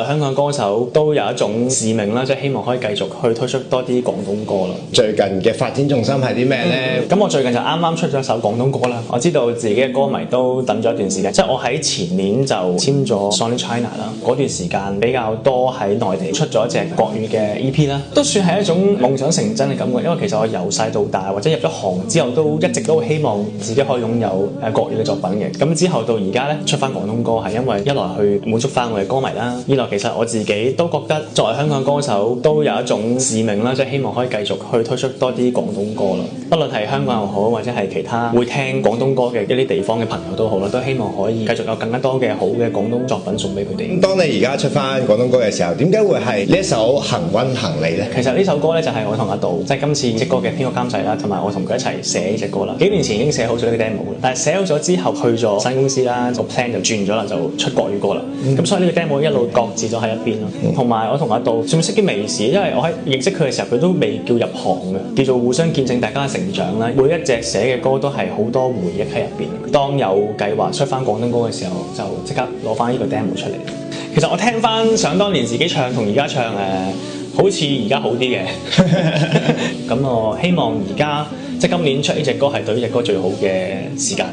香港歌手都有一種使命啦，即係希望可以繼續去推出多啲廣東歌啦。最近嘅發展重心係啲咩呢？咁我最近就啱啱出咗首廣東歌啦。我知道自己嘅歌迷都等咗一段時間，即係我喺前年就簽咗 Sony China 啦。嗰段時間比較多喺內地出咗一隻國語嘅 EP 啦，都算係一種夢想成真嘅感覺。因為其實我由細到大或者入咗行之後，都一直都希望自己可以擁有國語嘅作品嘅。咁之後到而家咧出翻廣東歌，係因為一來去滿足翻我嘅歌迷啦，二來其實我自己都覺得作為香港歌手都有一種使命啦，即係希望可以繼續去推出多啲廣東歌啦。不論係香港又好，或者係其他會聽廣東歌嘅一啲地方嘅朋友都好啦，都希望可以繼續有更加多嘅好嘅廣東作品送俾佢哋。當你而家出翻廣東歌嘅時候，點解會係呢一首行運行利呢？其實呢首歌咧就係我同阿杜，即係今次隻歌嘅編曲監製啦，同埋我同佢一齊寫呢隻歌啦。幾年前已經寫好咗呢個 demo 啦，但係寫好咗之後去咗新公司啦，個 plan 就轉咗啦，就出國語歌啦。咁所以呢個 demo 一路擱置咗喺一邊咯。同埋我同阿杜算唔識啲微事，因為我喺認識佢嘅時候，佢都未叫入行嘅，叫做互相見證大家嘅成長啦。每一隻寫嘅歌都係好多回憶喺入邊。當有計劃出翻廣東歌嘅時候，就即刻攞翻呢個 demo 出嚟。其實我聽翻想當年自己唱同而家唱好似而家好啲嘅。咁我希望而家即係今年出呢隻歌係對呢隻歌最好嘅時間。